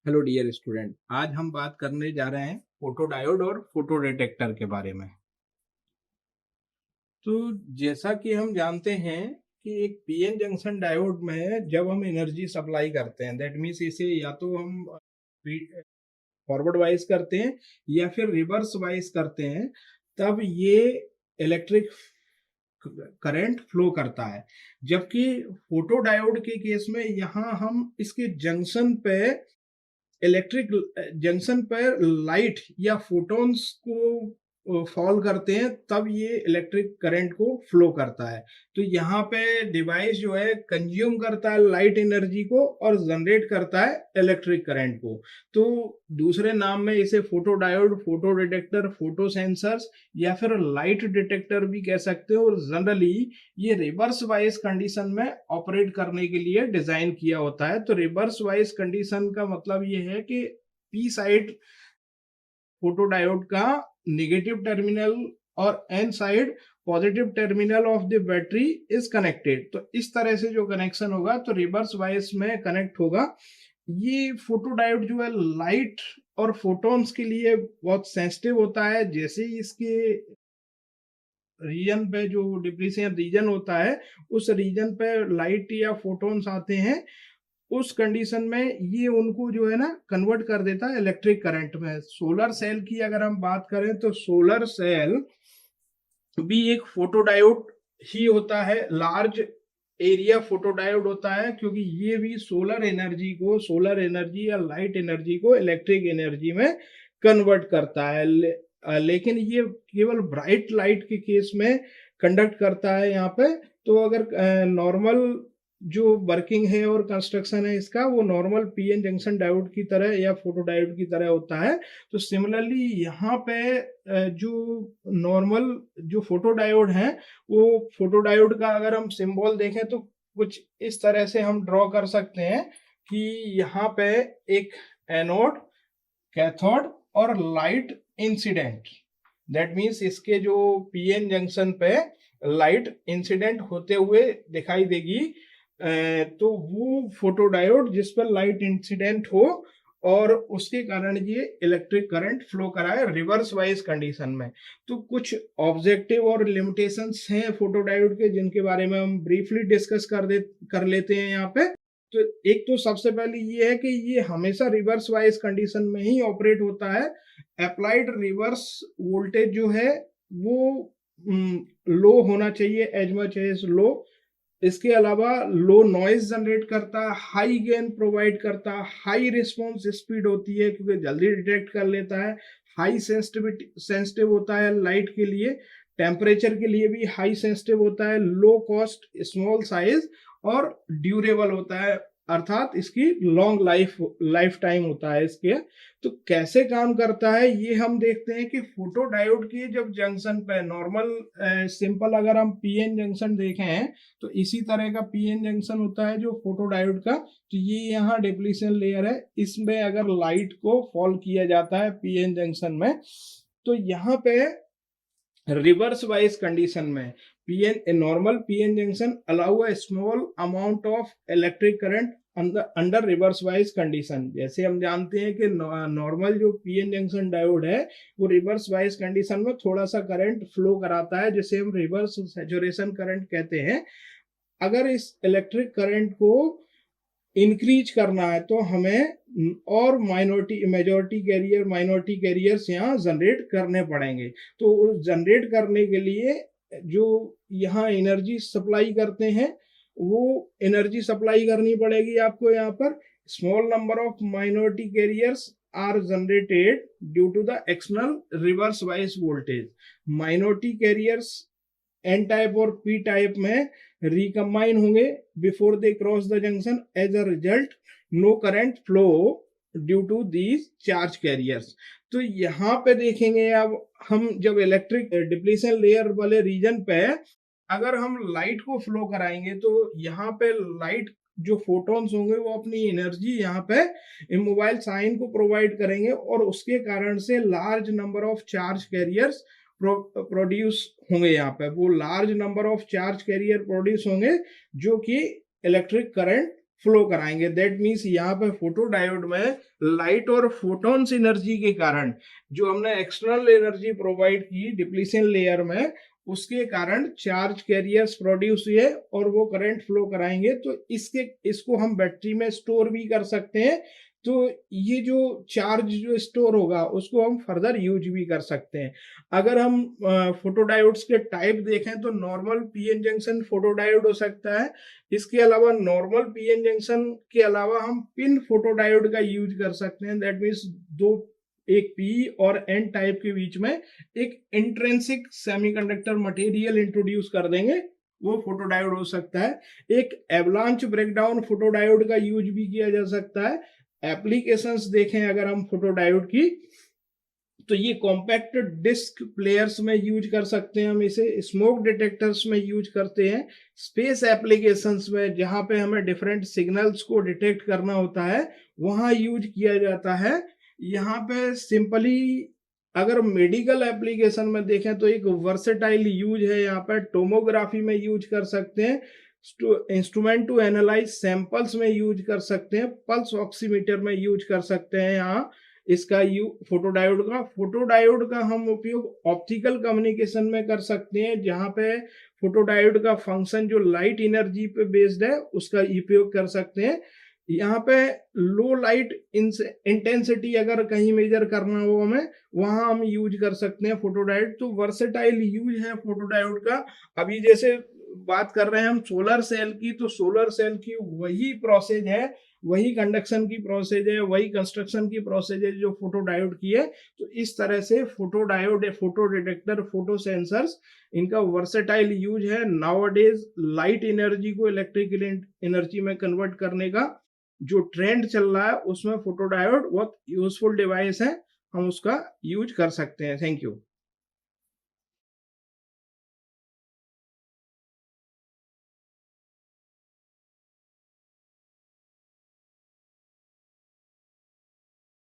Hello dear student, आज हम बात करने जा रहे हैं फोटोडायोड और फोटो डिटेक्टर के बारे में। तो जैसा कि हम जानते हैं कि एक पीएन जंक्शन डायोड में जब हम एनर्जी सप्लाई करते हैं, दैट मीन्स इसे या तो हम फॉरवर्ड वाइज करते हैं या फिर रिवर्स वाइज करते हैं, तब ये इलेक्ट्रिक करंट फ्लो करता है। जबकि फोटोडायोड के केस में यहाँ हम इसके जंक्शन पर लाइट या फोटॉन्स को फॉल करते हैं, तब ये इलेक्ट्रिक करंट को फ्लो करता है। तो यहाँ पे डिवाइस जो है कंज्यूम करता है लाइट एनर्जी को और जनरेट करता है इलेक्ट्रिक करंट को। तो दूसरे नाम में इसे photo diode, photo detector, photo sensors या फिर लाइट डिटेक्टर भी कह सकते हो। और जनरली ये रिवर्स वाइज कंडीशन में ऑपरेट करने के लिए डिजाइन किया होता है। तो रिवर्स वाइज कंडीशन का मतलब ये है कि पी साइड फोटोडायोड का नेगेटिव टर्मिनल और N side positive terminal of the battery is connected. तो इस तरह से जो कनेक्शन होगा तो रिवर्स वाइज में कनेक्ट होगा। ये फोटोडायोड जो है लाइट और फोटॉन्स के लिए बहुत सेंसिटिव होता है। जैसे ही इसके रीजन पे जो डिप्लीशन रीजन होता है, उस रीजन पे लाइट या फोटॉन्स आते हैं, उस कंडीशन में ये उनको जो है ना कन्वर्ट कर देता है इलेक्ट्रिक करंट में। सोलर सेल की अगर हम बात करें तो सोलर सेल भी एक फोटोडायोड ही होता है, लार्ज एरिया फोटोडायोड होता है, क्योंकि ये भी सोलर एनर्जी या लाइट एनर्जी को इलेक्ट्रिक एनर्जी में कन्वर्ट करता है। लेकिन ये केवल ब्राइट लाइट के केस में कंडक्ट करता है यहाँ पे। तो अगर नॉर्मल जो वर्किंग है और कंस्ट्रक्शन है इसका, वो नॉर्मल पीएन जंक्शन डायोड की तरह या फोटो डायोड की तरह होता है। तो सिमिलरली यहाँ पे जो नॉर्मल जो फोटो डायोड है, वो फोटो डायोड का अगर हम सिंबल देखें तो कुछ इस तरह से हम ड्रॉ कर सकते हैं कि यहाँ पे एक एनोड, कैथोड और लाइट इंसिडेंट। दैट मीन्स इसके जो पीएन जंक्शन पे लाइट इंसिडेंट होते हुए दिखाई देगी, तो वो फोटोडायोड जिस पर लाइट इंसिडेंट हो और उसके कारण ये इलेक्ट्रिक करंट फ्लो कराए रिवर्स वाइज कंडीशन में। तो कुछ ऑब्जेक्टिव और लिमिटेशंस हैं फोटोडायोड के, जिनके बारे में हम ब्रीफली डिस्कस कर लेते हैं यहाँ पे। तो एक तो सबसे पहले ये है कि ये हमेशा रिवर्स वाइज कंडीशन में ही ऑपरेट होता है। अप्लाइड रिवर्स वोल्टेज जो है वो लो होना चाहिए, एज मच एज लो। इसके अलावा लो नॉइज जनरेट करता है, हाई गेन प्रोवाइड करता है, हाई रिस्पॉन्स स्पीड होती है क्योंकि जल्दी डिटेक्ट कर लेता है, हाई सेंसिटिव होता है लाइट के लिए, टेम्परेचर के लिए भी हाई सेंसिटिव होता है, लो कॉस्ट, स्मॉल साइज और ड्यूरेबल होता है, अर्थात इसकी लॉन्ग लाइफ टाइम होता है इसके। तो कैसे काम करता है ये हम देखते हैं कि फोटो डायोड की जब जंक्शन पे नॉर्मल सिंपल अगर हम पीएन जंक्शन देखें तो इसी तरह का पीएन जंक्शन होता है जो फोटो डायोड का। तो ये यहाँ डिप्लीशन लेयर है, इसमें अगर लाइट को फॉल किया जाता है पीएन जंक्शन में, तो यहाँ पे रिवर्स वाइज कंडीशन में PN normal PN junction allow a small amount of electric current under reverse wise condition. जैसे हम जानते हैं कि नॉर्मल जो पीएन जंक्शन डायोड है वो रिवर्स वाइज कंडीशन में थोड़ा सा करंट फ्लो कराता है, जिसे हम रिवर्स सैचुरेशन करंट कहते हैं। अगर इस इलेक्ट्रिक करंट को इंक्रीज करना है तो हमें और माइनॉरिटी कैरियर्स यहाँ जनरेट करने पड़ेंगे। तो जनरेट करने के लिए जो यहाँ एनर्जी सप्लाई करते हैं, वो एनर्जी सप्लाई करनी पड़ेगी आपको। यहाँ पर small number of minority carriers are generated due to the external reverse wise voltage. Minority carriers N type और पी टाइप में रिकम्बाइन होंगे before they cross the junction. As a result no current flow due to these charge carriers. तो यहाँ पे देखेंगे अब हम जब इलेक्ट्रिक डिप्लीशन लेयर वाले रीजन पे अगर हम लाइट को फ्लो कराएंगे तो यहाँ पे लाइट जो फोटॉन्स होंगे वो अपनी एनर्जी यहाँ पे इमोबाइल साइन को प्रोवाइड करेंगे और उसके कारण से large number of charge carriers produce होंगे। यहाँ पे वो large number of charge carrier produce होंगे जो कि इलेक्ट्रिक करंट फ्लो कराएंगे। दैट मीन्स यहाँ पे फोटो डायोड में लाइट और फोटॉन्स एनर्जी के कारण जो हमने एक्सटर्नल एनर्जी प्रोवाइड की डिप्लीशन लेयर में, उसके कारण चार्ज कैरियर्स प्रोड्यूस हुए और वो करंट फ्लो कराएंगे। तो इसको हम बैटरी में स्टोर भी कर सकते हैं। तो ये जो चार्ज जो स्टोर होगा उसको हम फर्दर यूज भी कर सकते हैं। अगर हम फोटोडायोड्स के टाइप देखें तो नॉर्मल पीएन जंक्शन फोटोडायोड हो सकता है। इसके अलावा नॉर्मल पीएन जंक्शन के अलावा हम पिन फोटोडायोड का यूज कर सकते हैं। दैट मीन्स दो, एक पी और एन टाइप के बीच में एक इंट्रिंसिक सेमीकंडक्टर मटेरियल इंट्रोड्यूस कर देंगे, वो फोटोडायोड हो सकता है। एक एवलांच ब्रेकडाउन फोटोडायोड का यूज भी किया जा सकता है। एप्लीकेशंस देखें अगर हम फोटोडायोड की, तो ये कॉम्पैक्ट डिस्क प्लेयर्स में यूज कर सकते हैं, हम इसे स्मोक डिटेक्टर्स में यूज करते हैं, स्पेस एप्लीकेशंस में जहां पे हमें डिफरेंट सिग्नल्स को डिटेक्ट करना होता है वहां यूज किया जाता है। यहाँ पे सिंपली अगर मेडिकल एप्लीकेशन में देखें तो एक वर्सेटाइल यूज है, यहाँ पर टोमोग्राफी में यूज कर सकते हैं, इंस्ट्रूमेंट टू एनालाइज सैंपल्स में यूज कर सकते हैं, पल्स ऑक्सीमीटर में यूज कर सकते हैं। यहाँ इसका फोटोडायोड का हम उपयोग ऑप्टिकल कम्युनिकेशन में कर सकते हैं, जहां पे फोटोडायोड का फंक्शन जो लाइट एनर्जी पे बेस्ड है उसका उपयोग कर सकते हैं। यहाँ पे लो लाइट इंटेंसिटी अगर कहीं मेजर करना हो हमें, वहां हम यूज कर सकते हैं फोटोडायोड। तो वर्सेटाइल यूज है फोटोडायोड का। अभी जैसे बात कर रहे हैं हम सोलर सेल की, तो सोलर सेल की वही प्रोसेस है, वही कंडक्शन की प्रोसेस है, वही कंस्ट्रक्शन की प्रोसेस है जो फोटोडायोड की है। तो इस तरह से photodiode, photo detector, photo sensors, इनका वर्सेटाइल यूज है। नाउअडेज लाइट एनर्जी को इलेक्ट्रिकल एनर्जी में कन्वर्ट करने का जो ट्रेंड चल रहा है उसमें फोटोडायोड बहुत यूजफुल डिवाइस है, हम उसका यूज कर सकते हैं। Thank you.